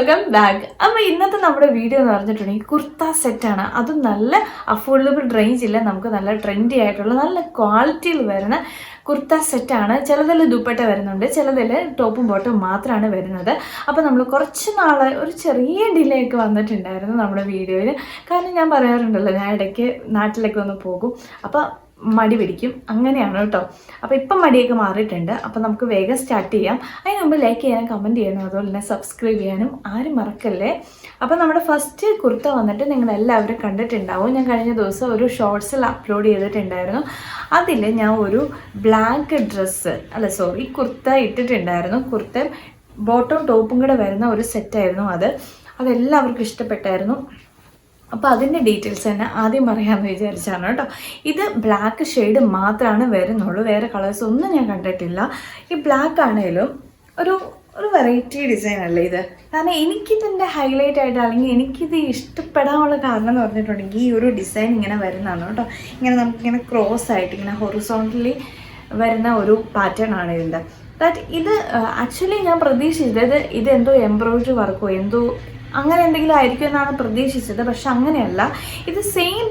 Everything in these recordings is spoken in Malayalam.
Welcome back. അപ്പോൾ ഇന്നത്തെ നമ്മുടെ വീഡിയോ എന്ന് പറഞ്ഞിട്ടുണ്ടെങ്കിൽ കുർത്ത സെറ്റാണ്. അതും നല്ല അഫോർഡബിൾ റേഞ്ചിൽ നമുക്ക് നല്ല ട്രെൻഡി ആയിട്ടുള്ള നല്ല ക്വാളിറ്റിയിൽ വരുന്ന കുർത്ത സെറ്റാണ്. ചിലതിൽ ദുപ്പട്ട വരുന്നുണ്ട്, ചിലതിൽ ടോപ്പും ബോട്ടും മാത്രമാണ് വരുന്നത്. അപ്പോൾ നമ്മൾ കുറച്ച് നാൾ ഒരു ചെറിയ ഡിലേ ഒക്കെ വന്നിട്ടുണ്ടായിരുന്നു നമ്മുടെ വീഡിയോയിൽ. കാരണം ഞാൻ പറയാറുണ്ടല്ലോ, ഞാൻ ഇടയ്ക്ക് നാട്ടിലേക്ക് ഒന്ന് പോകും, അപ്പോൾ മടി പിടിക്കും, അങ്ങനെയാണ് കേട്ടോ. അപ്പോൾ ഇപ്പം മടിയൊക്കെ മാറിയിട്ടുണ്ട്. അപ്പോൾ നമുക്ക് വേഗം സ്റ്റാർട്ട് ചെയ്യാം. അതിന് മുമ്പ് ലൈക്ക് ചെയ്യാനും കമൻറ്റ് ചെയ്യാനും അതുപോലെ തന്നെ സബ്സ്ക്രൈബ് ചെയ്യാനും ആരും മറക്കല്ലേ. അപ്പോൾ നമ്മുടെ ഫസ്റ്റ് കുർത്ത വന്നിട്ട് നിങ്ങളെല്ലാവരും കണ്ടിട്ടുണ്ടാവും. ഞാൻ കഴിഞ്ഞ ദിവസം ഒരു ഷോർട്സിൽ അപ്ലോഡ് ചെയ്തിട്ടുണ്ടായിരുന്നു. അതിൽ ഞാൻ ഒരു ബ്ലാക്ക് കുർത്ത ഇട്ടിട്ടുണ്ടായിരുന്നു. കുർത്ത ബോട്ടവും ടോപ്പും കൂടെ വരുന്ന ഒരു സെറ്റായിരുന്നു അതെല്ലാവർക്കും ഇഷ്ടപ്പെട്ടായിരുന്നു. അപ്പോൾ അതിൻ്റെ ഡീറ്റെയിൽസ് തന്നെ ആദ്യം പറയാമെന്ന് വിചാരിച്ചാണ് കേട്ടോ. ഇത് ബ്ലാക്ക് ഷെയ്ഡ് മാത്രമാണ് വരുന്നുള്ളൂ, വേറെ കളേഴ്സ് ഒന്നും ഞാൻ കണ്ടിട്ടില്ല. ഈ ബ്ലാക്ക് ആണെങ്കിലും ഒരു വെറൈറ്റി ഡിസൈൻ അല്ലേ ഇത്. കാരണം എനിക്കിതിൻ്റെ ഹൈലൈറ്റ് ആയിട്ട് അല്ലെങ്കിൽ എനിക്കിത് ഇഷ്ടപ്പെടാനുള്ള കാരണം എന്ന് പറഞ്ഞിട്ടുണ്ടെങ്കിൽ ഈ ഒരു ഡിസൈൻ ഇങ്ങനെ വരുന്നതാണ് കേട്ടോ. ഇങ്ങനെ നമുക്കിങ്ങനെ ക്രോസ് ആയിട്ട് ഇങ്ങനെ ഹൊറിസോണ്ടലി വരുന്ന ഒരു പാറ്റേൺ ആണ് ഇതിൻ്റെ. ഇത് ആക്ച്വലി ഞാൻ പ്രതീക്ഷിച്ചത് ഇതെന്തോ എംബ്രോയിഡറി വർക്കോ എന്തോ അങ്ങനെ എന്തെങ്കിലും ആയിരിക്കും എന്നാണ് പ്രതീക്ഷിച്ചത്. പക്ഷെ അങ്ങനെയല്ല, ഇത് സെയിം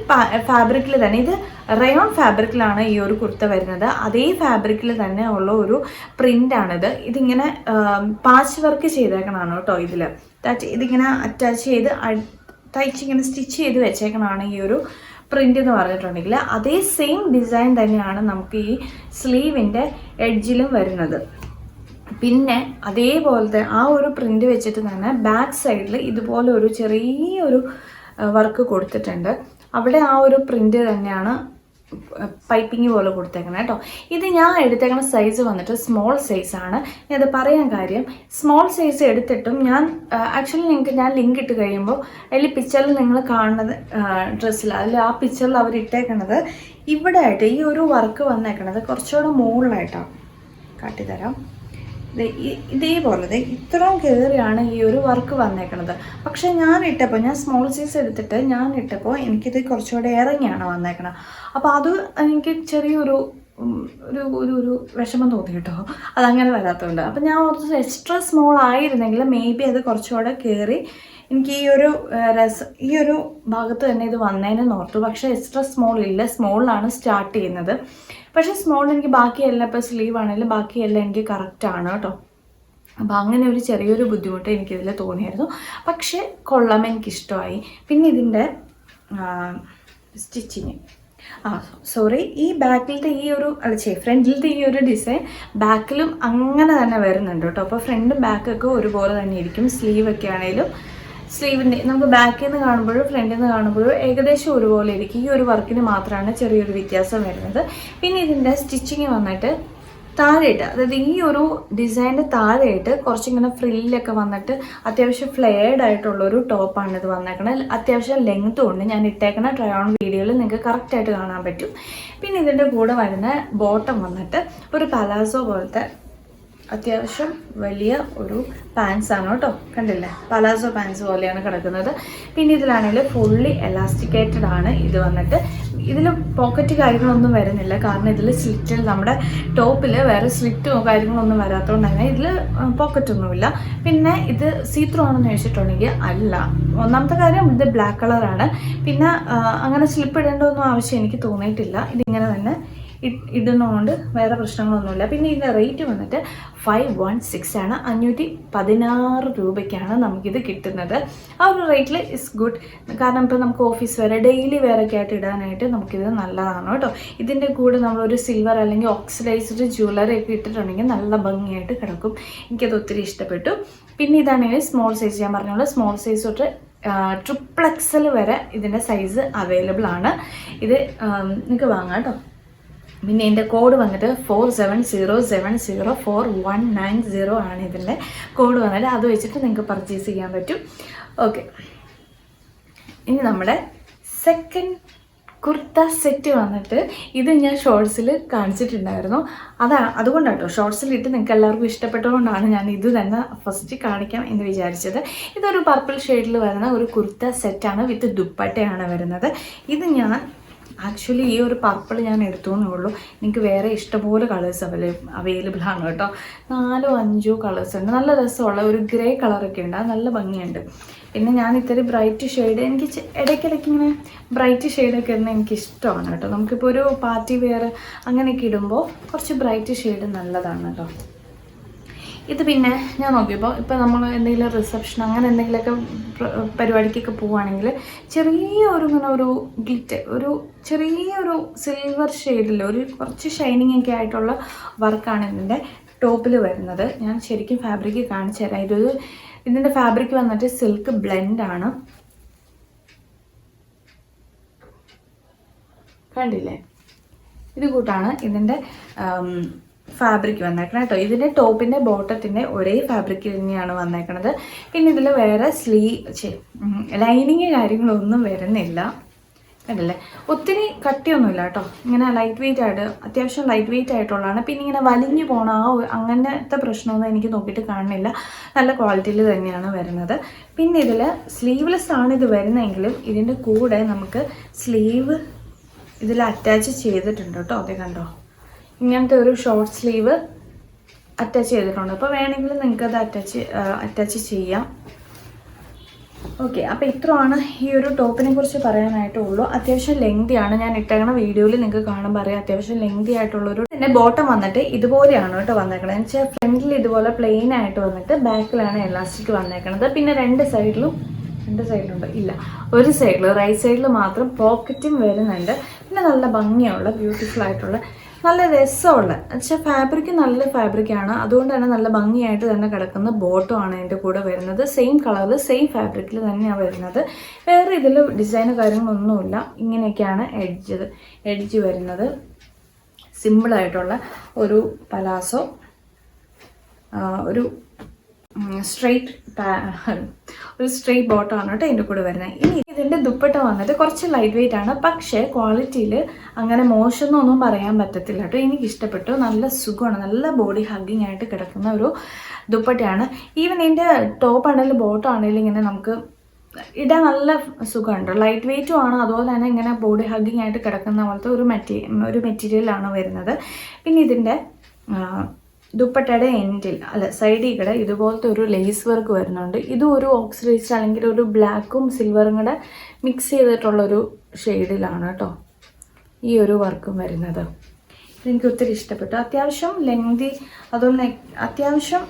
ഫാബ്രിക്കിൽ തന്നെ, ഇത് റയോൺ ഫാബ്രിക്കിലാണ് ഈ ഒരു കുർത്ത വരുന്നത്. അതേ ഫാബ്രിക്കിൽ തന്നെ ഉള്ള ഒരു പ്രിൻ്റാണിത്. ഇതിങ്ങനെ പാച്ച് വർക്ക് ചെയ്തേക്കണതാണ് കേട്ടോ. ഇതിങ്ങനെ അറ്റാച്ച് ചെയ്ത് തയ്ച്ചിങ്ങനെ സ്റ്റിച്ച് ചെയ്ത് വെച്ചേക്കണതാണ് ഈ ഒരു പ്രിൻ്റ് എന്ന് പറഞ്ഞിട്ടുണ്ടെങ്കിൽ. അതേ സെയിം ഡിസൈൻ തന്നെയാണ് നമുക്ക് ഈ സ്ലീവിൻ്റെ എഡ്ജിലും വരുന്നത്. പിന്നെ അതേപോലത്തെ ആ ഒരു പ്രിൻ്റ് വെച്ചിട്ട് തന്നെ ബാക്ക് സൈഡിൽ ഇതുപോലെ ഒരു ചെറിയൊരു വർക്ക് കൊടുത്തിട്ടുണ്ട്. അവിടെ ആ ഒരു പ്രിൻ്റ് തന്നെയാണ് പൈപ്പിംഗ് പോലെ കൊടുത്തേക്കുന്നത് കേട്ടോ. ഇത് ഞാൻ എടുത്തേക്കുന്ന സൈസ് വന്നിട്ട് സ്മോൾ സൈസാണ്. ഞാനത് പറയാൻ കാര്യം, സ്മോൾ സൈസ് എടുത്തിട്ടും ഞാൻ ആക്ച്വലി ഞാൻ ലിങ്ക് ഇട്ട് കഴിയുമ്പോൾ അതിൽ പിക്ചറിൽ നിങ്ങൾ കാണുന്നത് ഡ്രസ്സിൽ അതിൽ ആ പിക്ചറിൽ അവർ ഇട്ടേക്കണത് ഇവിടെ ആയിട്ട് ഈ ഒരു വർക്ക് വന്നേക്കണത് കുറച്ചുകൂടെ മുകളിലായിട്ടാണ്. കാട്ടിത്തരാം. ഇതേപോലെ ഇത്രയും കയറിയാണ് ഈ ഒരു വർക്ക് വന്നേക്കണത്. പക്ഷെ ഞാൻ സ്മോൾ സൈസ് എടുത്തിട്ട് ഞാൻ ഇട്ടപ്പോൾ എനിക്കിത് കുറച്ചുകൂടെ ഇറങ്ങിയാണ് വന്നേക്കണത്. അപ്പോൾ അത് എനിക്ക് ചെറിയൊരു ഒരു വിഷമം തോന്നി കേട്ടോ, അതങ്ങനെ വരാത്തതുകൊണ്ട്. അപ്പോൾ ഞാൻ ഓർത്ത് എക്സ്ട്രാ സ്മോൾ ആയിരുന്നെങ്കിൽ മേ ബി അത് കുറച്ചുകൂടെ കയറി എനിക്ക് ഈ ഒരു ഭാഗത്ത് തന്നെ ഇത് വന്നേനെന്ന് ഓർത്തു. പക്ഷേ എക്സ്ട്രാ സ്മോൾ ഇല്ല, സ്മോളിലാണ് സ്റ്റാർട്ട് ചെയ്യുന്നത്. പക്ഷേ സ്മോൾ എനിക്ക് ബാക്കിയെല്ലാം, ഇപ്പോൾ സ്ലീവ് ആണെങ്കിലും ബാക്കിയെല്ലാം എനിക്ക് കറക്റ്റാണ് കേട്ടോ. അപ്പോൾ അങ്ങനെ ഒരു ചെറിയൊരു ബുദ്ധിമുട്ട് എനിക്കിതിൽ തോന്നിയായിരുന്നു. പക്ഷേ കൊള്ളാം, എനിക്കിഷ്ടമായി. പിന്നെ ഇതിൻ്റെ സ്റ്റിച്ചിങ് ഈ ബാക്കിലത്തെ ഫ്രണ്ടിലത്തെ ഈ ഒരു ഡിസൈൻ ബാക്കിലും അങ്ങനെ തന്നെ വരുന്നുണ്ട് കേട്ടോ. അപ്പോൾ ഫ്രണ്ടും ബാക്കൊക്കെ ഒരുപോലെ തന്നെ ഇരിക്കും. സ്ലീവൊക്കെ ആണെങ്കിലും സ്ലീവിൻ്റെ നമുക്ക് ബാക്കിൽ നിന്ന് കാണുമ്പോഴും ഫ്രണ്ടിൽ നിന്ന് കാണുമ്പോഴും ഏകദേശം ഒരുപോലെ ഇരിക്കും. ഈ ഒരു വർക്കിന് മാത്രമാണ് ചെറിയൊരു വ്യത്യാസം വരുന്നത്. പിന്നെ ഇതിൻ്റെ സ്റ്റിച്ചിങ് വന്നിട്ട് താഴെയിട്ട്, അതായത് ഈ ഒരു ഡിസൈൻ്റെ താഴെയിട്ട് കുറച്ചിങ്ങനെ ഫ്രില്ലൊക്കെ വന്നിട്ട് അത്യാവശ്യം ഫ്ലെയർഡ് ആയിട്ടുള്ളൊരു ടോപ്പാണ് ഇത് വന്നേക്കണത്. അത്യാവശ്യം ലെങ്ത്തും ഉണ്ട്. ഞാൻ ഇട്ടേക്കണ ട്രൈ ഓൺ വീഡിയോയിൽ നിങ്ങൾക്ക് കറക്റ്റായിട്ട് കാണാൻ പറ്റും. പിന്നെ ഇതിൻ്റെ കൂടെ വരുന്ന ബോട്ടം വന്നിട്ട് ഒരു പലാസോ പോലത്തെ അത്യാവശ്യം വലിയ ഒരു പാൻസാണ് കേട്ടോ. കണ്ടില്ലേ, പലാസോ പാൻസ് പോലെയാണ് കിടക്കുന്നത്. പിന്നെ ഇതിലാണെങ്കിൽ ഫുള്ളി എലാസ്റ്റിക്കേറ്റഡ് ആണ് ഇത് വന്നിട്ട്. ഇതിൽ പോക്കറ്റ് കാര്യങ്ങളൊന്നും വരുന്നില്ല, കാരണം ഇതിൽ സ്ലിറ്റിൽ നമ്മുടെ ടോപ്പിൽ വേറെ സ്ലിറ്റോ കാര്യങ്ങളൊന്നും വരാത്തതുകൊണ്ട് തന്നെ ഇതിൽ പോക്കറ്റൊന്നുമില്ല. പിന്നെ ഇത് സീത്രൂ ആണെന്ന് ചോദിച്ചിട്ടുണ്ടെങ്കിൽ അല്ല. ഒന്നാമത്തെ കാര്യം ഇത് ബ്ലാക്ക് കളറാണ്. പിന്നെ അങ്ങനെ സ്ലിപ്പ് ഇടേണ്ടതൊന്നും ആവശ്യം എനിക്ക് തോന്നിയിട്ടില്ല. ഇതിങ്ങനെ തന്നെ ഇടുന്നതുകൊണ്ട് വേറെ പ്രശ്നങ്ങളൊന്നുമില്ല. പിന്നെ ഇതിൻ്റെ റേറ്റ് വന്നിട്ട് 516 ആണ്. 516 രൂപയ്ക്കാണ് നമുക്കിത് കിട്ടുന്നത്. ആ ഒരു റേറ്റിൽ ഇസ് ഗുഡ്. കാരണം ഇപ്പോൾ നമുക്ക് ഓഫീസ് വരെ ഡെയിലി വേറൊക്കെ ആയിട്ട് ഇടാനായിട്ട് നമുക്കിത് നല്ലതാണ് കേട്ടോ. ഇതിൻ്റെ കൂടെ നമ്മളൊരു സിൽവർ അല്ലെങ്കിൽ ഓക്സിഡൈസ്ഡ് ജ്വല്ലറി ഒക്കെ ഇട്ടിട്ടുണ്ടെങ്കിൽ നല്ല ഭംഗിയായിട്ട് കിടക്കും. എനിക്കത് ഒത്തിരി ഇഷ്ടപ്പെട്ടു. പിന്നെ ഇതാണെങ്കിൽ സ്മോൾ സൈസ്, ഞാൻ പറഞ്ഞോളൂ, സ്മോൾ സൈസ് തൊട്ട് XXL വരെ ഇതിൻ്റെ സൈസ് അവൈലബിൾ ആണ്. ഇത് നിങ്ങൾക്ക് വാങ്ങാം കേട്ടോ. പിന്നെ ഇതിൻ്റെ കോഡ് വന്നിട്ട് 47070419 ആണ് ഇതിൻ്റെ കോഡ് വന്നിട്ട്. അത് വെച്ചിട്ട് നിങ്ങൾക്ക് പർച്ചേസ് ചെയ്യാൻ പറ്റും. ഓക്കെ, ഇനി നമ്മുടെ സെക്കൻഡ് കുർത്ത സെറ്റ് വന്നിട്ട് ഇത് ഞാൻ ഷോർട്സിൽ കാണിച്ചിട്ടുണ്ടായിരുന്നു. അതുകൊണ്ടാണ് കേട്ടോ ഷോർട്സിലിട്ട് നിങ്ങൾക്ക് എല്ലാവർക്കും ഇഷ്ടപ്പെട്ടതുകൊണ്ടാണ് ഞാൻ ഇത് തന്നെ ഫസ്റ്റ് കാണിക്കാം എന്ന് വിചാരിച്ചത്. ഇതൊരു പർപ്പിൾ ഷെയ്ഡിൽ വരുന്ന ഒരു കുർത്ത സെറ്റാണ്, വിത്ത് ദുപ്പട്ടയാണ് വരുന്നത്. ഇത് ഞാൻ ആക്ച്വലി ഈ ഒരു പർപ്പിൾ ഞാൻ എടുത്തു എന്നേ ഉള്ളൂ. എനിക്ക് വേറെ ഇഷ്ടംപോലെ കളേഴ്സ് അവൈലബിൾ ആണ് കേട്ടോ. 4-5 കളേഴ്സ് ഉണ്ട്. നല്ല രസമുള്ള ഒരു ഗ്രേ കളറൊക്കെ ഉണ്ട്, അത് നല്ല ഭംഗിയുണ്ട്. പിന്നെ ഞാൻ ഇത്തിരി ബ്രൈറ്റ് ഷെയ്ഡ്, എനിക്ക് ഇടയ്ക്കിടയ്ക്ക് ഇങ്ങനെ ബ്രൈറ്റ് ഷെയ്ഡൊക്കെ ഇടുന്നത് എനിക്ക് ഇഷ്ടമാണ് കേട്ടോ. നമുക്കിപ്പോൾ ഒരു പാർട്ടി വെയർ അങ്ങനെയൊക്കെ ഇടുമ്പോൾ കുറച്ച് ബ്രൈറ്റ് ഷെയ്ഡ് നല്ലതാണ് കേട്ടോ. ഇത് പിന്നെ ഞാൻ നോക്കിയപ്പോൾ ഇപ്പോൾ നമ്മൾ എന്തെങ്കിലും റിസപ്ഷൻ അങ്ങനെ എന്തെങ്കിലുമൊക്കെ പരിപാടിക്കൊക്കെ പോവുകയാണെങ്കിൽ ചെറിയൊരു ഇങ്ങനെ ഒരു ഗ്ലിറ്റ്, ഒരു ചെറിയൊരു സിൽവർ ഷെയ്ഡിൽ ഒരു കുറച്ച് ഷൈനിങ് ഒക്കെ ആയിട്ടുള്ള വർക്കാണ് ഇതിൻ്റെ ടോപ്പിൽ വരുന്നത്. ഞാൻ ശരിക്കും ഫാബ്രിക് കാണിച്ചു തരാം. ഇതിൻ്റെ ഫാബ്രിക് വന്നിട്ട് സിൽക്ക് ബ്ലെൻഡാണ്, കണ്ടില്ലേ? ഇത് കൂട്ടാണ് ഇതിൻ്റെ ഫാബ്രിക് വന്നേക്കണം കേട്ടോ. ഇതിൻ്റെ ടോപ്പിൻ്റെ ബോട്ടത്തിൻ്റെ ഒരേ ഫാബ്രിക് തന്നെയാണ് വന്നേക്കണത്. പിന്നെ ഇതിൽ വേറെ ലൈനിങ് കാര്യങ്ങളൊന്നും വരുന്നില്ല, കണ്ടില്ലേ? ഒത്തിരി കട്ടിയൊന്നുമില്ല കേട്ടോ. ഇങ്ങനെ ലൈറ്റ് വെയിറ്റ് ആയിട്ട്, അത്യാവശ്യം ലൈറ്റ് വെയിറ്റ് ആയിട്ടുള്ളതാണ്. പിന്നെ ഇങ്ങനെ വലിഞ്ഞു പോകണ അങ്ങനത്തെ പ്രശ്നമൊന്നും എനിക്ക് നോക്കിയിട്ട് കാണുന്നില്ല. നല്ല ക്വാളിറ്റിയിൽ തന്നെയാണ് വരുന്നത്. പിന്നെ ഇതിൽ സ്ലീവ്ലെസ് ആണ് ഇത് വരുന്നതെങ്കിലും ഇതിൻ്റെ കൂടെ നമുക്ക് സ്ലീവ് ഇതിൽ അറ്റാച്ച് ചെയ്തിട്ടുണ്ട് കേട്ടോ. അതേ കണ്ടോ, ഇങ്ങനത്തെ ഒരു ഷോർട്ട് സ്ലീവ് അറ്റാച്ച് ചെയ്തിട്ടുണ്ട്. അപ്പോൾ വേണമെങ്കിൽ നിങ്ങൾക്കത് അറ്റാച്ച് ചെയ്യാം. ഓക്കെ, അപ്പോൾ ഇത്രയാണ് ഈ ഒരു ടോപ്പിനെ കുറിച്ച് പറയാനായിട്ടുള്ളൂ. അത്യാവശ്യം ലെങ്തിയാണ്, ഞാൻ ഇട്ടേക്കണ വീഡിയോയിൽ നിങ്ങൾക്ക് കാണുമ്പോൾ അറിയാം. അത്യാവശ്യം ലെങ്തി ആയിട്ടുള്ളൊരു പിന്നെ ബോട്ടം വന്നിട്ട് ഇതുപോലെയാണ് കേട്ടോ വന്നേക്കണത്. എന്ന് വെച്ചാൽ ഫ്രണ്ടിൽ ഇതുപോലെ പ്ലെയിൻ ആയിട്ട് വന്നിട്ട് ബാക്കിലാണ് എലാസ്റ്റിക് വന്നേക്കണത്. പിന്നെ രണ്ട് സൈഡിലുണ്ട്, ഇല്ല ഒരു സൈഡിൽ, റൈറ്റ് സൈഡിൽ മാത്രം പോക്കറ്റും വരുന്നുണ്ട്. പിന്നെ നല്ല ഭംഗിയുള്ള ബ്യൂട്ടിഫുൾ ആയിട്ടുള്ള നല്ല രസമുള്ള, എന്നുവെച്ചാൽ ഫാബ്രിക് നല്ല ഫാബ്രിക്കാണ്. അതുകൊണ്ട് തന്നെ നല്ല ഭംഗിയായിട്ട് തന്നെ കിടക്കുന്ന ബോട്ടമാണ് അതിൻ്റെ കൂടെ വരുന്നത്. സെയിം കളറിൽ സെയിം ഫാബ്രിക്കിൽ തന്നെയാണ് വരുന്നത്. വേറെ ഇതിൽ ഡിസൈനോ കാര്യങ്ങളൊന്നുമില്ല. ഇങ്ങനെയൊക്കെയാണ് എഡ്ജ് വരുന്നത്. സിമ്പിളായിട്ടുള്ള ഒരു പലാസോ, ഒരു സ്ട്രെയിറ്റ് ബോട്ടമാണ് കേട്ടോ ഇതിൻ്റെ കൂടെ വരുന്നത്. ഇനി ഇതിൻ്റെ ദുപ്പട്ട വന്നിട്ട് കുറച്ച് ലൈറ്റ് വെയിറ്റ് ആണ്, പക്ഷേ ക്വാളിറ്റിയിൽ അങ്ങനെ മോശമെന്നൊന്നും പറയാൻ പറ്റത്തില്ല കേട്ടോ. എനിക്ക് ഇഷ്ടപ്പെട്ടു. നല്ല സുഖമാണ്, നല്ല ബോഡി ഹഗ്ഗിങ് ആയിട്ട് കിടക്കുന്ന ഒരു ദുപ്പട്ടയാണ്. ഈവൻ ഇതിൻ്റെ ടോപ്പ് ആണെങ്കിലും ബോട്ടം ആണെങ്കിലും ഇങ്ങനെ നമുക്ക് ഇടാൻ നല്ല സുഖമുണ്ട്. ലൈറ്റ് വെയിറ്റും ആണ്, അതുപോലെ തന്നെ ഇങ്ങനെ ബോഡി ഹഗ്ഗിങ് ആയിട്ട് കിടക്കുന്ന പോലത്തെ ഒരു മെറ്റീരിയലാണ് വരുന്നത്. പിന്നെ ഇതിൻ്റെ ദുപ്പട്ടയുടെ സൈഡിൽ കൂടെ ഇതുപോലത്തെ ഒരു ലേസ് വർക്ക് വരുന്നുണ്ട്. ഇതും ഒരു ഓക്സിഡൈസ്ഡ് അല്ലെങ്കിൽ ഒരു ബ്ലാക്കും സിൽവറും കൂടെ മിക്സ് ചെയ്തിട്ടുള്ളൊരു ഷെയ്ഡിലാണ് കേട്ടോ ഈ ഒരു വർക്കും വരുന്നത്. എനിക്ക് ഒത്തിരി ഇഷ്ടപ്പെട്ടു. അത്യാവശ്യം ലെങ്തി, അതുപോലെ അത്യാവശ്യം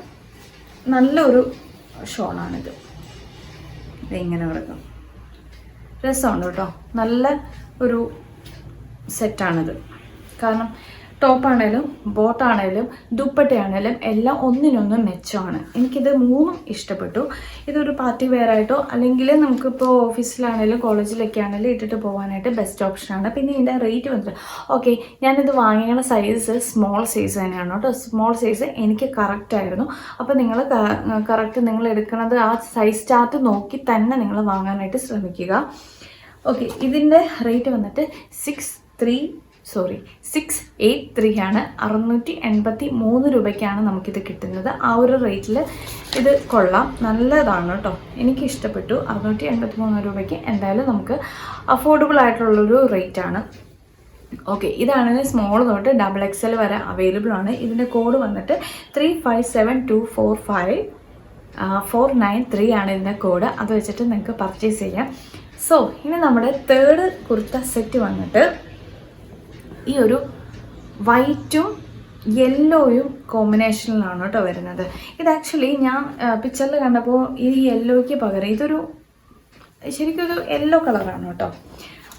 നല്ലൊരു ഷോളാണിത്. ഇങ്ങനെ കിടക്കും, രസമുണ്ട് കേട്ടോ. നല്ല ഒരു സെറ്റാണിത്. കാരണം ടോപ്പാണേലും ബോട്ടാണേലും ദുപ്പട്ടയാണേലും എല്ലാം ഒന്നിനൊന്നും മെച്ചമാണ്. എനിക്കിത് മൂന്നും ഇഷ്ടപ്പെട്ടു. ഇതൊരു പാർട്ടി വെയർ ആയിട്ടോ അല്ലെങ്കിൽ നമുക്കിപ്പോൾ ഓഫീസിലാണേലും കോളേജിലൊക്കെ ആണെങ്കിലും ഇട്ടിട്ട് പോകാനായിട്ട് ബെസ്റ്റ് ഓപ്ഷനാണ്. പിന്നെ ഇതിൻ്റെ റേറ്റ് വന്നിട്ട് ഓക്കെ, ഞാനിത് വാങ്ങിയ സൈസ് സ്മോൾ സൈസ് തന്നെയാണ് കേട്ടോ. സ്മോൾ സൈസ് എനിക്ക് കറക്റ്റായിരുന്നു. അപ്പോൾ നിങ്ങൾ കറക്റ്റ് നിങ്ങൾ എടുക്കുന്നത് ആ സൈസ് ചാർട്ട് നോക്കി തന്നെ നിങ്ങൾ വാങ്ങാനായിട്ട് ശ്രമിക്കുക. ഓക്കെ, ഇതിൻ്റെ റേറ്റ് വന്നിട്ട് 683 ആണ്. 683 രൂപയ്ക്കാണ് നമുക്കിത് കിട്ടുന്നത്. ആ ഒരു റേറ്റിൽ ഇത് കൊള്ളാം, നല്ലതാണ് കേട്ടോ. എനിക്കിഷ്ടപ്പെട്ടു. 683 രൂപയ്ക്ക് എന്തായാലും നമുക്ക് അഫോർഡബിൾ ആയിട്ടുള്ളൊരു റേറ്റാണ്. ഓക്കെ, ഇതാണ് സ്മോൾ തൊട്ട് XXL വരെ അവൈലബിൾ ആണ്. ഇതിൻ്റെ കോഡ് വന്നിട്ട് 357245 ആണ് ഇതിൻ്റെ കോഡ്. അത് വെച്ചിട്ട് നിങ്ങൾക്ക് പർച്ചേസ് ചെയ്യാം. സോ ഇനി നമ്മുടെ തേർഡ് കുർത്ത സെറ്റ് വന്നിട്ട് ഈ ഒരു വൈറ്റും യെല്ലോയും കോമ്പിനേഷനിലാണ് കേട്ടോ വരുന്നത്. ഇത് ആക്ച്വലി ഞാൻ പിക്ചറിൽ കണ്ടപ്പോൾ ഈ യെല്ലോയ്ക്ക് പകരം ഇതൊരു ശരിക്കും ഒരു യെല്ലോ കളറാണ് കേട്ടോ.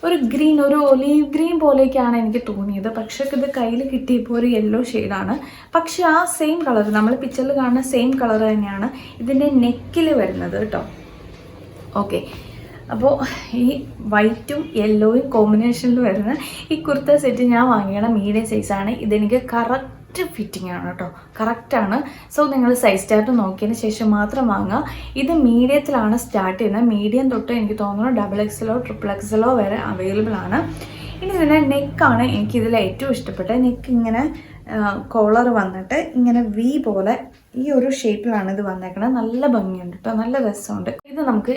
ഒരു ഗ്രീൻ, ഒരു ഒലീവ് ഗ്രീൻ പോലെയൊക്കെയാണ് എനിക്ക് തോന്നിയത്. പക്ഷേ ഇത് കയ്യിൽ കിട്ടിയപ്പോൾ ഒരു യെല്ലോ ഷെയ്ഡാണ്. പക്ഷേ ആ സെയിം കളർ, നമ്മൾ പിക്ചറിൽ കാണുന്ന സെയിം കളർ തന്നെയാണ് ഇതിൻ്റെ നെക്കിൽ വരുന്നത് കേട്ടോ. ഓക്കെ, അപ്പോൾ ഈ വൈറ്റും യെല്ലോയും കോമ്പിനേഷനിൽ വരുന്ന ഈ കുർത്ത സെറ്റ് ഞാൻ വാങ്ങിയ മീഡിയം സൈസാണ്. ഇതെനിക്ക് കറക്റ്റ് ഫിറ്റിംഗ് ആണ് കേട്ടോ, കറക്റ്റാണ്. സോ നിങ്ങൾ സൈസ് ചാർട്ട് നോക്കിയതിന് ശേഷം മാത്രം വാങ്ങുക. ഇത് മീഡിയത്തിലാണ് സ്റ്റാർട്ട് ചെയ്യുന്നത്. മീഡിയം തൊട്ട് എനിക്ക് തോന്നുന്നു XXL XXL വരെ അവൈലബിൾ ആണ്. ഇനി ഇതിൻ്റെ നെക്കാണ് എനിക്കിതിൽ ഏറ്റവും ഇഷ്ടപ്പെട്ടത്. നെക്ക് ഇങ്ങനെ കോളർ വന്നിട്ട് ഇങ്ങനെ വി പോലെ ഈ ഒരു ഷേപ്പിലാണ് ഇത് വന്നേക്കുന്നത്. നല്ല ഭംഗിയുണ്ട് കേട്ടോ, നല്ല രസമുണ്ട്. ഇത് നമുക്ക്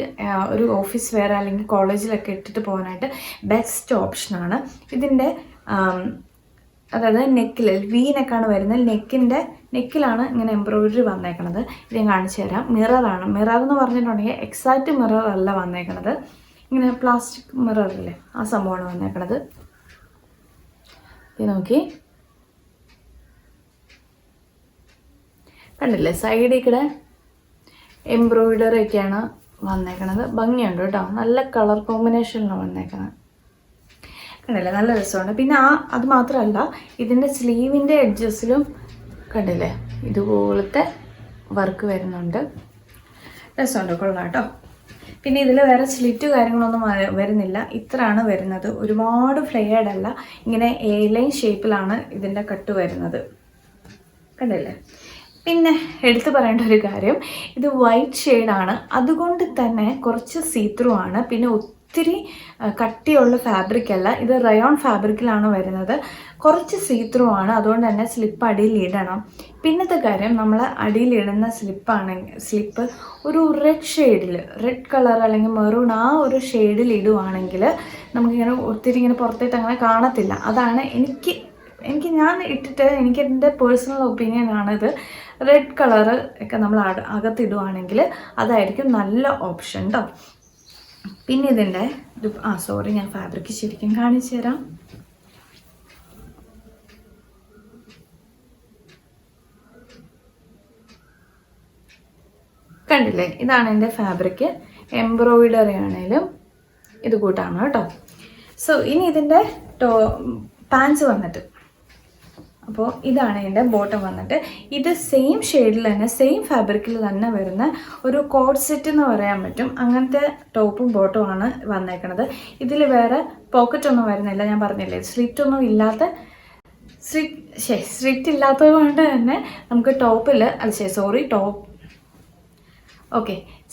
ഒരു ഓഫീസ് വെയർ അല്ലെങ്കിൽ കോളേജിലൊക്കെ ഇട്ടിട്ട് പോകാനായിട്ട് ബെസ്റ്റ് ഓപ്ഷനാണ്. ഇതിൻ്റെ അതായത് നെക്കിൽ വി നെക്കാണ് വരുന്നത്. നെക്കിലാണ് ഇങ്ങനെ എംബ്രോയിഡറി വന്നേക്കണത്. ഇത് ഞാൻ കാണിച്ചു തരാം. മിററാണ്. മിറർ എന്ന് പറഞ്ഞിട്ടുണ്ടെങ്കിൽ എക്സാക്റ്റ് മിറർ അല്ല വന്നേക്കണത്, ഇങ്ങനെ പ്ലാസ്റ്റിക് മിററില്ലേ ആ സംഭവമാണ് വന്നേക്കണത്. ഇത് നോക്കി കണ്ടില്ലേ, സൈഡിൽ കൂടെ എംബ്രോയിഡറി ഒക്കെയാണ് വന്നേക്കണത്. ഭംഗിയുണ്ട് കേട്ടോ, നല്ല കളർ കോമ്പിനേഷനിലാണ് വന്നേക്കണത്. കണ്ടില്ലേ, നല്ല രസമുണ്ട്. പിന്നെ അത് മാത്രമല്ല, ഇതിൻ്റെ സ്ലീവിൻ്റെ എഡ്ജസിലും കണ്ടില്ലേ ഇതുപോലത്തെ വർക്ക് വരുന്നുണ്ട്. രസമുണ്ട്, കൊള്ളാം കേട്ടോ. പിന്നെ ഇതിൽ വേറെ സ്ലിറ്റ് കാര്യങ്ങളൊന്നും വരുന്നില്ല, ഇത്രയാണ് വരുന്നത്. ഒരുപാട് ഫ്ലെയർഡ് അല്ല, ഇങ്ങനെ എ ലൈൻ ഷേപ്പിലാണ് ഇതിൻ്റെ കട്ട് വരുന്നത്. കണ്ടില്ലേ. പിന്നെ എടുത്തു പറയേണ്ട ഒരു കാര്യം, ഇത് വൈറ്റ് ഷെയ്ഡാണ്, അതുകൊണ്ട് തന്നെ കുറച്ച് സീത്രൂ ആണ്. പിന്നെ ഒത്തിരി കട്ടിയുള്ള ഫാബ്രിക് അല്ല, ഇത് റയോൺ ഫാബ്രിക്കിലാണ് വരുന്നത്. കുറച്ച് സീത്രൂ ആണ്, അതുകൊണ്ട് തന്നെ സ്ലിപ്പ് അടിയിൽ ഇടണം. പിന്നത്തെ കാര്യം, നമ്മൾ അടിയിലിടുന്ന സ്ലിപ്പ് ഒരു റെഡ് ഷെയ്ഡിൽ, റെഡ് കളർ അല്ലെങ്കിൽ മെറൂൺ ആ ഒരു ഷെയ്ഡിൽ ഇടുവാണെങ്കിൽ നമുക്കിങ്ങനെ ഒത്തിരി ഇങ്ങനെ പുറത്തേട്ട് അങ്ങനെ കാണത്തില്ല. അതാണ് ഞാൻ ഇട്ടിട്ട് എൻ്റെ പേഴ്സണൽ ഒപ്പീനിയനാണിത്. റെഡ് കളറ് ഒക്കെ നമ്മൾ അകത്തിടുവാണെങ്കിൽ അതായിരിക്കും നല്ല ഓപ്ഷൻ കേട്ടോ. പിന്നെ ഇതിൻ്റെ സോറി, ഞാൻ ഫാബ്രിക് ശരിക്കും കാണിച്ചു തരാം. കണ്ടില്ലേ, ഇതാണ് എൻ്റെ ഫാബ്രിക്. എംബ്രോയിഡറി ആണേലും ഇത് കൂട്ടാണ് കേട്ടോ. സോ ഇനി ഇതിൻ്റെ പാൻസ് വന്നിട്ട്, അപ്പോൾ ഇതാണ് എൻ്റെ ബോട്ടം വന്നിട്ട്. ഇത് സെയിം ഷെയ്ഡിൽ തന്നെ, സെയിം ഫാബ്രിക്കിൽ തന്നെ വരുന്ന ഒരു കോഡ് സെറ്റ് എന്ന് പറയാൻ പറ്റും. അങ്ങനത്തെ ടോപ്പും ബോട്ടുമാണ് വന്നേക്കണത്. ഇതിൽ വേറെ പോക്കറ്റ് ഒന്നും വരുന്നില്ല. ഞാൻ പറഞ്ഞില്ലേ, സ്ലിറ്റ് ഇല്ലാത്തത് കൊണ്ട് തന്നെ നമുക്ക്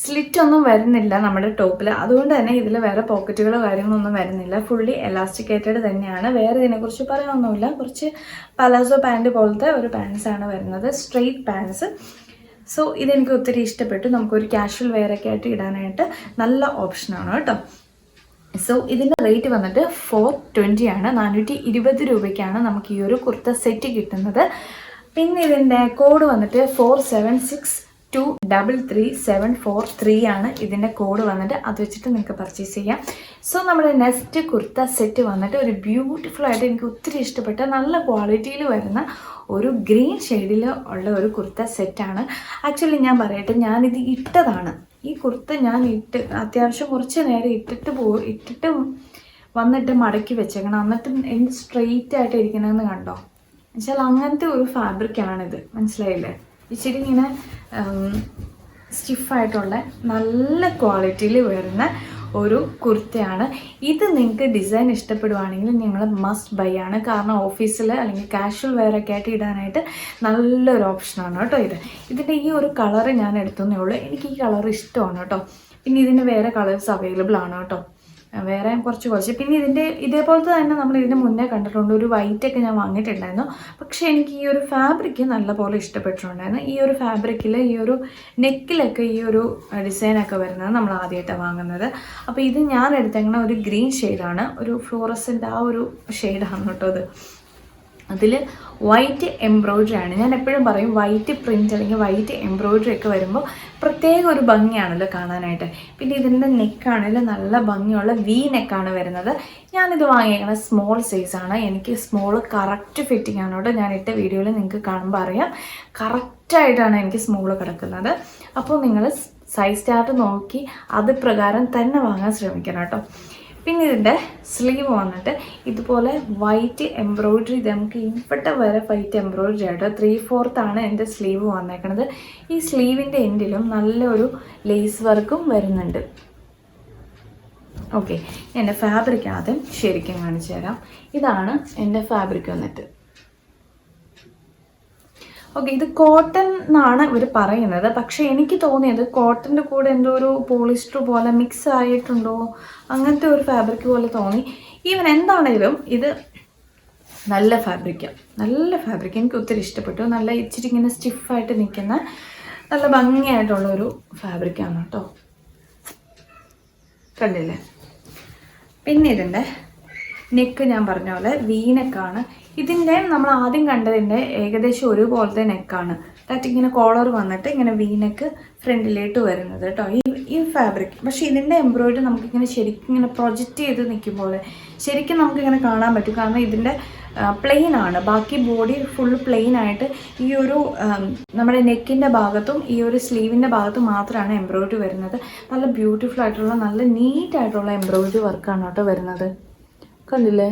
സ്ലിറ്റ് ഒന്നും വരുന്നില്ല നമ്മുടെ ടോപ്പിൽ. അതുകൊണ്ട് തന്നെ ഇതിൽ വേറെ പോക്കറ്റുകളോ കാര്യങ്ങളൊന്നും വരുന്നില്ല. ഫുള്ളി എലാസ്റ്റിക്കേറ്റഡ് തന്നെയാണ്. വേറെ ഇതിനെക്കുറിച്ച് പറയാനൊന്നുമില്ല. കുറച്ച് പലാസോ പാൻറ് പോലത്തെ ഒരു പാൻസാണ് വരുന്നത്, സ്ട്രെയിറ്റ് പാൻസ്. സോ ഇതെനിക്ക് ഒത്തിരി ഇഷ്ടപ്പെട്ടു. നമുക്കൊരു കാഷ്വൽ വെയറൊക്കെ ആയിട്ട് ഇടാനായിട്ട് നല്ല ഓപ്ഷനാണ് കേട്ടോ. സോ ഇതിൻ്റെ റേറ്റ് വന്നിട്ട് 420 ആണ്. 420 രൂപയ്ക്കാണ് നമുക്ക് ഈ ഒരു കുർത്ത സെറ്റ് കിട്ടുന്നത്. പിന്നെ ഇതിൻ്റെ കോഡ് വന്നിട്ട് 4762333743 ആണ് ഇതിൻ്റെ കോഡ് വന്നിട്ട്. അത് വെച്ചിട്ട് നിങ്ങൾക്ക് പർച്ചേസ് ചെയ്യാം. സോ നമ്മുടെ നെക്സ്റ്റ് കുർത്ത സെറ്റ് വന്നിട്ട് ഒരു ബ്യൂട്ടിഫുൾ ആയിട്ട് എനിക്ക് ഒത്തിരി ഇഷ്ടപ്പെട്ട നല്ല ക്വാളിറ്റിയിൽ വരുന്ന ഒരു ഗ്രീൻ ഷെയ്ഡിൽ ഉള്ള ഒരു കുർത്ത സെറ്റാണ്. ആക്ച്വലി ഞാൻ പറയട്ടെ, ഞാനിത് ഇട്ടതാണ്. ഈ കുർത്ത ഞാൻ അത്യാവശ്യം കുറച്ച് നേരം ഇട്ടിട്ട് വന്നിട്ട് മടക്കി വെച്ചേക്കണം. എന്നിട്ട് എനിക്ക് സ്ട്രെയിറ്റ് ആയിട്ട് ഇരിക്കണമെന്ന് കണ്ടോ. എന്നുവെച്ചാൽ അങ്ങനത്തെ ഒരു ഫാബ്രിക്കാണിത്, മനസ്സിലായില്ലേ. ഇച്ചിരി ഇങ്ങനെ സ്റ്റിഫായിട്ടുള്ള നല്ല ക്വാളിറ്റിയിൽ വരുന്ന ഒരു കുർത്തയാണ് ഇത്. നിങ്ങൾക്ക് ഡിസൈൻ ഇഷ്ടപ്പെടുവാണെങ്കിൽ നിങ്ങൾ മസ്റ്റ് ബൈ ആണ്. കാരണം ഓഫീസിൽ അല്ലെങ്കിൽ കാഷ്വൽ വെയറൊക്കെ ആയിട്ട് ഇടാനായിട്ട് നല്ലൊരു ഓപ്ഷനാണ് കേട്ടോ ഇത്. ഇതിൻ്റെ ഈ ഒരു കളറ് ഞാൻ എടുത്തതേ ഉള്ളൂ. എനിക്ക് ഈ കളർ ഇഷ്ടമാണ് കേട്ടോ. പിന്നെ ഇതിൻ്റെ വേറെ കളേഴ്സ് അവൈലബിൾ ആണ് കേട്ടോ, വേറെ കുറച്ച്. പിന്നെ ഇതേപോലത്തെ തന്നെ നമ്മൾ ഇതിന് മുന്നേ കണ്ടിട്ടുണ്ട്. ഒരു വൈറ്റൊക്കെ ഞാൻ വാങ്ങിയിട്ടുണ്ടായിരുന്നു. പക്ഷേ എനിക്ക് ഈ ഒരു ഫാബ്രിക്ക് നല്ലപോലെ ഇഷ്ടപ്പെട്ടിട്ടുണ്ടായിരുന്നു. ഈ ഒരു ഫാബ്രിക്കിൽ ഈ ഒരു നെക്കിലൊക്കെ ഈ ഒരു ഡിസൈനൊക്കെ വരുന്നത് നമ്മൾ ആദ്യമായിട്ടാണ് വാങ്ങുന്നത്. അപ്പോൾ ഇത് ഞാൻ എടുത്തേക്കുന്ന ഒരു ഗ്രീൻ ഷെയ്ഡാണ്, ഒരു ഫ്ലോറസൻ്റ് ആ ഒരു ഷെയ്ഡാണ് കേട്ടോ ഇത്. അതിൽ വൈറ്റ് എംബ്രോയിഡറി ആണ്. ഞാൻ എപ്പോഴും പറയും, വൈറ്റ് പ്രിൻറ്റ് അല്ലെങ്കിൽ വൈറ്റ് എംബ്രോയിഡറി ഒക്കെ വരുമ്പോൾ പ്രത്യേക ഒരു ഭംഗിയാണല്ലോ കാണാനായിട്ട്. പിന്നെ ഇതിൻ്റെ നെക്കാണെങ്കിലും നല്ല ഭംഗിയുള്ള വി നെക്കാണ് വരുന്നത്. ഞാനിത് വാങ്ങിയേക്കുന്നത് സ്മോൾ സൈസാണ്. എനിക്ക് സ്മോൾ കറക്റ്റ് ഫിറ്റിംഗ് ആണ് കേട്ടോ. ഞാൻ ഇട്ട വീഡിയോയിൽ നിങ്ങൾക്ക് കാണുമ്പോൾ അറിയാം, കറക്റ്റായിട്ടാണ് എനിക്ക് സ്മോൾ കിടക്കുന്നത്. അപ്പോൾ നിങ്ങൾ സൈസ് ചാർട്ട് നോക്കി അത് പ്രകാരം തന്നെ വാങ്ങാൻ ശ്രമിക്കണം കേട്ടോ. പിന്നെ ഇതിൻ്റെ സ്ലീവ് വന്നിട്ട് ഇതുപോലെ വൈറ്റ് എംബ്രോയിഡറി, നമുക്ക് ഇവിടെ വരെ വൈറ്റ് എംബ്രോയിഡറി ആയിട്ട് 3/4 ആണ് എൻ്റെ സ്ലീവ് വന്നേക്കുന്നത്. ഈ സ്ലീവിൻ്റെ എൻഡിലും നല്ലൊരു ലേസ് വർക്കും വരുന്നുണ്ട്. ഓക്കെ, എൻ്റെ ഫാബ്രിക് ആദ്യം ശരിക്കും കാണിച്ചു തരാം. ഇതാണ് എൻ്റെ ഫാബ്രിക് വന്നിട്ട്. ഓക്കെ, ഇത് കോട്ടൺ എന്നാണ് ഇവർ പറയുന്നത്. പക്ഷേ എനിക്ക് തോന്നിയത് കോട്ടൻ്റെ കൂടെ എന്തോ ഒരു പോളിസ്റ്റർ പോലെ മിക്സ് ആയിട്ടുണ്ടോ, അങ്ങനത്തെ ഒരു ഫാബ്രിക് പോലെ തോന്നി. ഈവൻ എന്താണെങ്കിലും ഇത് നല്ല ഫാബ്രിക്, എനിക്ക് ഒത്തിരി ഇഷ്ടപ്പെട്ടു. നല്ല ഇച്ചിരി ഇങ്ങനെ സ്റ്റിഫായിട്ട് നിൽക്കുന്ന നല്ല ഭംഗിയായിട്ടുള്ളൊരു ഫാബ്രിക്കാണ് കേട്ടോ. കണ്ടില്ലേ? പിന്നെ ഇതിൻ്റെ നെക്ക് ഞാൻ പറഞ്ഞ പോലെ വീനെക്കാണ്. ഇതിൻ്റെ നമ്മൾ ആദ്യം കണ്ടതിൻ്റെ ഏകദേശം ഒരുപോലത്തെ നെക്കാണ്. ദാറ്റ് ഇങ്ങനെ കോളർ വന്നിട്ട് ഇങ്ങനെ വീനെക്ക് ഫ്രണ്ടിലേക്ക് വരുന്നത് കേട്ടോ ഈ ഫാബ്രിക്. പക്ഷേ ഇതിൻ്റെ എംബ്രോയിഡറി നമുക്കിങ്ങനെ ശരിക്കും ഇങ്ങനെ പ്രൊജക്റ്റ് ചെയ്ത് നിൽക്കുമ്പോൾ ശരിക്കും നമുക്കിങ്ങനെ കാണാൻ പറ്റും. കാരണം ഇതിൻ്റെ പ്ലെയിൻ ആണ്, ബാക്കി ബോഡി ഫുൾ പ്ലെയിൻ ആയിട്ട് ഈ ഒരു നമ്മുടെ നെക്കിൻ്റെ ഭാഗത്തും ഈ ഒരു സ്ലീവിൻ്റെ ഭാഗത്തും മാത്രമാണ് എംബ്രോയിഡറി വരുന്നത്. നല്ല ബ്യൂട്ടിഫുൾ ആയിട്ടുള്ള നല്ല നീറ്റായിട്ടുള്ള എംബ്രോയിഡറി വർക്കാണ് കേട്ടോ വരുന്നത്. കണ്ടില്ലേ?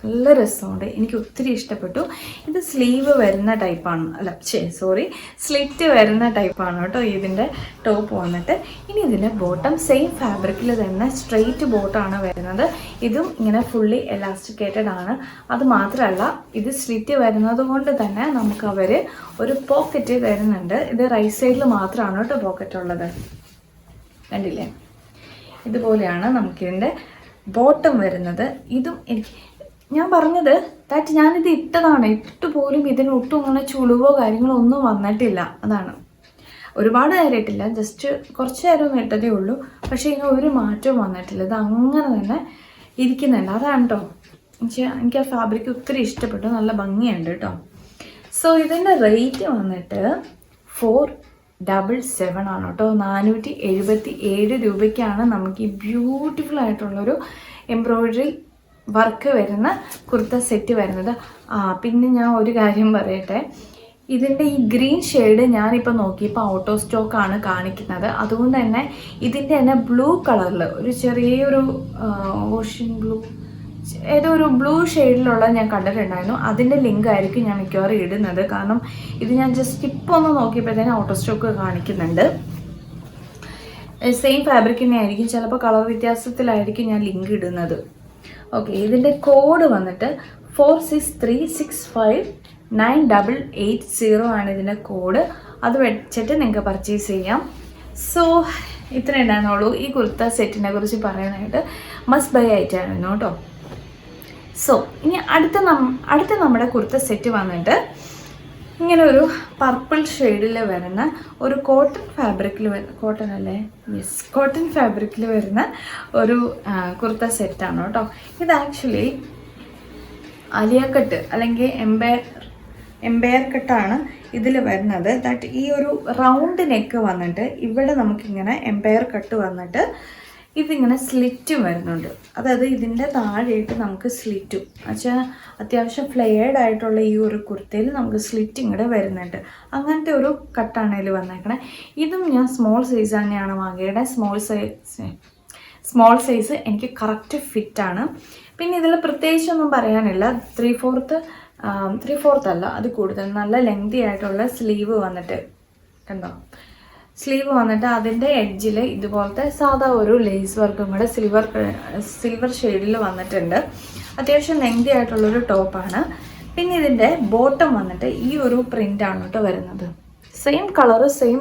നല്ല രസമുണ്ട്, എനിക്ക് ഒത്തിരി ഇഷ്ടപ്പെട്ടു. ഇത് സ്ലീവ് വരുന്ന ടൈപ്പാണ്, അല്ല സ്ലിറ്റ് വരുന്ന ടൈപ്പാണ് കേട്ടോ ഇതിൻ്റെ ടോപ്പ് വന്നിട്ട്. ഇനി ഇതിൻ്റെ ബോട്ടം സെയിം ഫാബ്രിക്കിൽ തന്നെ സ്ട്രെയിറ്റ് ബോട്ടമാണ് വരുന്നത്. ഇതും ഇങ്ങനെ ഫുള്ളി എലാസ്റ്റിക്കേറ്റഡ് ആണ്. അത് മാത്രമല്ല ഇത് സ്ലിറ്റ് വരുന്നത് കൊണ്ട് തന്നെ നമുക്ക് അവർ ഒരു പോക്കറ്റ് തരുന്നുണ്ട്. ഇത് റൈറ്റ് സൈഡിൽ മാത്രമാണ് കേട്ടോ പോക്കറ്റ് ഉള്ളത്. കണ്ടില്ലേ? ഇതുപോലെയാണ് നമുക്കിതിൻ്റെ ബോട്ടം വരുന്നത്. ഇതും ഞാൻ പറഞ്ഞത് ദാറ്റ് ഞാനിത് ഇട്ടതാണ്, ഇട്ട് പോലും ഇതിന് ഒട്ടും അങ്ങനെ ചുളിവോ കാര്യങ്ങളോ ഒന്നും വന്നിട്ടില്ല. അതാണ്, ഒരുപാട് നേരമായിട്ടില്ല, ജസ്റ്റ് കുറച്ച് നേരം ഇട്ടതേ ഉള്ളൂ. പക്ഷേ ഇതിന് ഒരു മാറ്റവും വന്നിട്ടില്ല. ഇത് അങ്ങനെ തന്നെ ഇരിക്കുന്നുണ്ട്. അതാണ് കേട്ടോ എനിക്ക് ആ ഫാബ്രിക് ഒത്തിരി ഇഷ്ടപ്പെട്ടു, നല്ല ഭംഗിയുണ്ട് കേട്ടോ. സോ ഇതിൻ്റെ റേറ്റ് വന്നിട്ട് 477 ആണ് കേട്ടോ. 477 രൂപയ്ക്കാണ് നമുക്ക് ഈ ബ്യൂട്ടിഫുൾ ആയിട്ടുള്ളൊരു എംബ്രോയിഡറി വർക്ക് വരുന്ന കുർത്ത സെറ്റ് വരുന്നത്. പിന്നെ ഞാൻ ഒരു കാര്യം പറയട്ടെ, ഇതിൻ്റെ ഈ ഗ്രീൻ ഷെയ്ഡ് ഞാനിപ്പോൾ നോക്കിയപ്പോൾ ഔട്ട് ഓഫ് സ്റ്റോക്കാണ് കാണിക്കുന്നത്. അതുകൊണ്ട് തന്നെ ഇതിൻ്റെ തന്നെ ബ്ലൂ കളറിൽ ഒരു ചെറിയൊരു ഓഷ്യൻ ബ്ലൂ ഏതോ ഒരു ബ്ലൂ ഷെയ്ഡിലുള്ള ഞാൻ കണ്ടിട്ടുണ്ടായിരുന്നു. അതിൻ്റെ ലിങ്ക് ആയിരിക്കും ഞാൻ മിക്കവാറും ഇടുന്നത്. കാരണം ഇത് ഞാൻ ജസ്റ്റ് ഇപ്പോൾ ഒന്ന് നോക്കിയപ്പോഴത്തേനും ഔട്ട് ഓഫ് സ്റ്റോക്ക് കാണിക്കുന്നുണ്ട്. സെയിം ഫാബ്രിക് തന്നെ ആയിരിക്കും, ചിലപ്പോൾ കളർ വ്യത്യാസത്തിലായിരിക്കും ഞാൻ ലിങ്ക് ഇടുന്നത്. ഓക്കെ, ഇതിൻ്റെ കോഡ് വന്നിട്ട് 4636598880 ആണ് ഇതിൻ്റെ കോഡ്. അത് വെച്ചിട്ട് നിങ്ങൾക്ക് പർച്ചേസ് ചെയ്യാം. സോ ഇത്ര ഉണ്ടായിരുന്നുള്ളൂ ഈ കുർത്ത സെറ്റിനെ കുറിച്ച് പറയാനായിട്ട്. മസ്റ്റ് ബൈ ആയിട്ടായിരുന്നു കേട്ടോ. സോ ഇനി അടുത്ത നമ്മുടെ കുർത്ത സെറ്റ് വന്നിട്ട് ഇങ്ങനെ ഒരു പർപ്പിൾ ഷെയ്ഡിൽ വരുന്ന ഒരു കോട്ടൺ ഫാബ്രിക്കിൽ വരുന്ന ഒരു കുർത്ത സെറ്റാണ് കേട്ടോ. ഇത് ആക്ച്വലി അലിയ കട്ട് അല്ലെങ്കിൽ എംപയർ കട്ടാണ് ഇതിൽ വരുന്നത്. ദാറ്റ് ഈ ഒരു റൗണ്ട് നെക്ക് വന്നിട്ട് ഇവിടെ നമുക്കിങ്ങനെ എംപയർ കട്ട് വന്നിട്ട് ഇതിങ്ങനെ സ്ലിറ്റും വരുന്നുണ്ട്. അതായത് ഇതിൻ്റെ താഴെയിട്ട് നമുക്ക് സ്ലിറ്റും എന്നുവെച്ചാൽ അത്യാവശ്യം ഫ്ലെയർഡ് ആയിട്ടുള്ള ഈ ഒരു കുർത്തയിൽ നമുക്ക് സ്ലിറ്റ് ഇങ്ങോട്ട് വരുന്നുണ്ട്. അങ്ങനത്തെ ഒരു കട്ടാണ് ഇതിൽ വന്നേക്കണേ. ഇതും ഞാൻ സ്മോൾ സൈസ് തന്നെയാണ് വാങ്ങിയത്. സ്മോൾ സൈസ് എനിക്ക് കറക്റ്റ് ഫിറ്റാണ്. പിന്നെ ഇതിൽ പ്രത്യേകിച്ചൊന്നും പറയാനില്ല. 3/4 അല്ല, അത് കൂടുതൽ നല്ല ലെങ്തി ആയിട്ടുള്ള സ്ലീവ് വന്നിട്ട് കണ്ടോ, സ്ലീവ് വന്നിട്ട് അതിൻ്റെ എഡ്ജിൽ ഇതുപോലത്തെ സാധാ ഒരു ലേസ് വർക്കും കൂടെ സിൽവർ ഷെയ്ഡിൽ വന്നിട്ടുണ്ട്. അത്യാവശ്യം ലെങ്തി ആയിട്ടുള്ളൊരു ടോപ്പാണ്. പിന്നെ ഇതിൻ്റെ ബോട്ടം വന്നിട്ട് ഈ ഒരു പ്രിൻ്റാണ് കേട്ടോ വരുന്നത്. സെയിം കളറ് സെയിം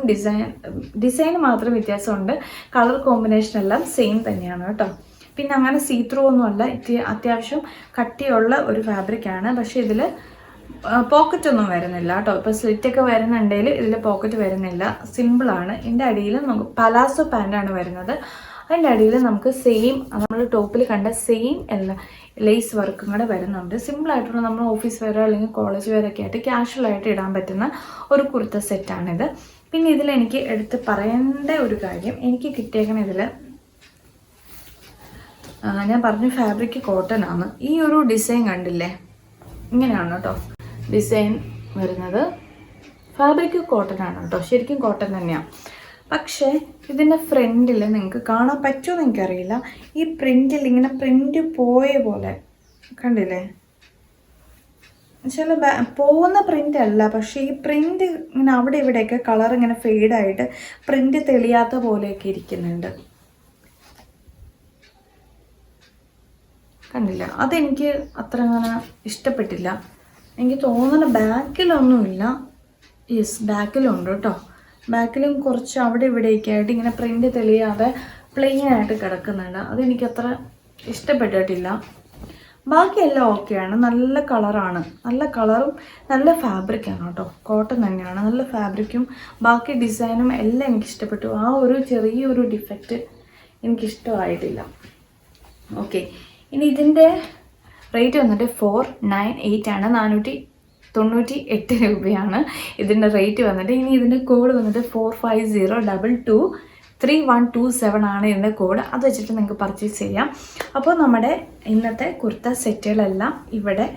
ഡിസൈൻ മാത്രം വ്യത്യാസമുണ്ട്. കളർ കോമ്പിനേഷൻ എല്ലാം സെയിം തന്നെയാണ് കേട്ടോ. പിന്നെ അങ്ങനെ സീത്രൂ ഒന്നുമല്ല, അത്യാവശ്യം കട്ടിയുള്ള ഒരു ഫാബ്രിക്കാണ്. പക്ഷേ ഇതിൽ പോക്കറ്റൊന്നും വരുന്നില്ല കേട്ടോ. ഇപ്പോൾ സ്ലിറ്റൊക്കെ വരുന്നുണ്ടെങ്കിൽ ഇതിൽ പോക്കറ്റ് വരുന്നില്ല, സിമ്പിളാണ്. ഇതിൻ്റെ അടിയിൽ നമുക്ക് പലാസോ പാൻറ്റാണ് വരുന്നത്. അതിൻ്റെ അടിയിൽ നമുക്ക് സെയിം നമ്മൾ ടോപ്പിൽ കണ്ട സെയിം എല്ലാ ലേസ് വർക്കും കൂടെ വരുന്നുണ്ട്. സിമ്പിളായിട്ടുള്ള നമ്മൾ ഓഫീസ് വെയറോ അല്ലെങ്കിൽ കോളേജ് വെയറൊക്കെ ആയിട്ട് ക്യാഷ്വലായിട്ട് ഇടാൻ പറ്റുന്ന ഒരു കുർത്ത സെറ്റാണിത്. പിന്നെ ഇതിൽ എനിക്ക് എടുത്ത് പറയേണ്ട ഒരു കാര്യം, എനിക്ക് കിട്ടിയേക്കണ ഇതിൽ ഞാൻ പറഞ്ഞു ഫാബ്രിക് കോട്ടൺ ആണ്. ഈ ഒരു ഡിസൈൻ കണ്ടില്ലേ, ഇങ്ങനെയാണ് കേട്ടോ ഡിസൈൻ വരുന്നത്. ഫാബ്രിക് കോട്ടൺ ആണ് കേട്ടോ, ശരിക്കും കോട്ടൺ തന്നെയാണ്. പക്ഷേ ഇതിൻ്റെ ഫ്രണ്ടിൽ നിങ്ങൾക്ക് കാണാൻ പറ്റുമോ എനിക്കറിയില്ല, ഈ പ്രിൻറ്റിൽ ഇങ്ങനെ പ്രിൻ്റ് പോയ പോലെ കണ്ടില്ലേ. ചില പോകുന്ന പ്രിൻ്റ് അല്ല, പക്ഷേ ഈ പ്രിൻ്റ് ഇങ്ങനെ അവിടെ ഇവിടെയൊക്കെ കളർ ഇങ്ങനെ ഫെയ്ഡായിട്ട് പ്രിൻ്റ് തെളിയാത്ത പോലെയൊക്കെ ഇരിക്കുന്നുണ്ട്, കണ്ടില്ല. അതെനിക്ക് അത്ര അങ്ങനെ ഇഷ്ടപ്പെട്ടില്ല. എനിക്ക് തോന്നുന്ന ബാക്കിലൊന്നുമില്ല. യെസ്, ബാക്കിലുണ്ട് കേട്ടോ. ബാക്കിലും കുറച്ച് അവിടെ ഇവിടെയൊക്കെ ആയിട്ട് ഇങ്ങനെ പ്രിൻ്റ് തെളിയാതെ പ്ലെയിൻ ആയിട്ട് കിടക്കുന്നുണ്ട്. അതെനിക്കത്ര ഇഷ്ടപ്പെട്ടിട്ടില്ല. ബാക്കിയെല്ലാം ഓക്കെയാണ്, നല്ല കളറാണ്, നല്ല കളറും നല്ല ഫാബ്രിക്കാണ് കേട്ടോ. കോട്ടൺ തന്നെയാണ്, നല്ല ഫാബ്രിക്കും ബാക്കി ഡിസൈനും എല്ലാം എനിക്ക് ഇഷ്ടപ്പെട്ടു. ആ ഒരു ചെറിയൊരു ഡിഫക്റ്റ് എനിക്കിഷ്ടമായിട്ടില്ല. ഓക്കെ, ഇനി ഇതിൻ്റെ റേറ്റ് വന്നിട്ട് 498 ആണ്, 498 രൂപയാണ് ഇതിൻ്റെ റേറ്റ് വന്നിട്ട്. ഇനി ഇതിൻ്റെ കോഡ് വന്നിട്ട് 450223 ആണ് ഇതിൻ്റെ കോഡ്. അത് വെച്ചിട്ട് നിങ്ങൾക്ക് പർച്ചേസ് ചെയ്യാം. അപ്പോൾ നമ്മുടെ ഇന്നത്തെ കുർത്ത സെറ്റുകളെല്ലാം ഇവിടെ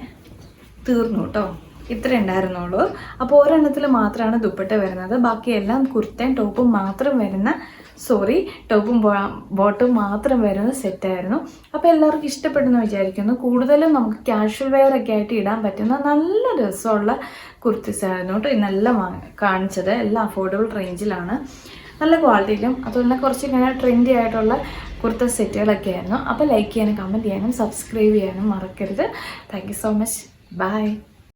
തീർന്നു കേട്ടോ. ഇത്ര ഉണ്ടായിരുന്നുള്ളൂ. അപ്പോൾ ഒരെണ്ണത്തിൽ മാത്രമാണ് ദുപ്പട്ട വരുന്നത്, ബാക്കിയെല്ലാം കുർത്തയും ടോപ്പും മാത്രം വരുന്ന ടോപ്പും ബോട്ടും മാത്രം വരുന്ന സെറ്റായിരുന്നു. അപ്പോൾ എല്ലാവർക്കും ഇഷ്ടപ്പെടുന്നു വിചാരിക്കുന്നു. കൂടുതലും നമുക്ക് കാഷ്വൽ വെയർ ഒക്കെ ആയിട്ട് ഇടാൻ പറ്റുന്ന നല്ല രസമുള്ള കുർത്തീസ് ആയിരുന്നു കേട്ടോ ഇന്നെല്ലാം കാണിച്ചത്. എല്ലാം അഫോർഡബിൾ റേഞ്ചിലാണ്, നല്ല ക്വാളിറ്റിയിലും. അതുപോലെ കുറച്ച് ഇങ്ങനെ ട്രെൻഡി ആയിട്ടുള്ള കുർത്ത സെറ്റുകളൊക്കെ ആയിരുന്നു. അപ്പോൾ ലൈക്ക് ചെയ്യാനും കമൻറ്റ് ചെയ്യാനും സബ്സ്ക്രൈബ് ചെയ്യാനും മറക്കരുത്. Thank you so much. By.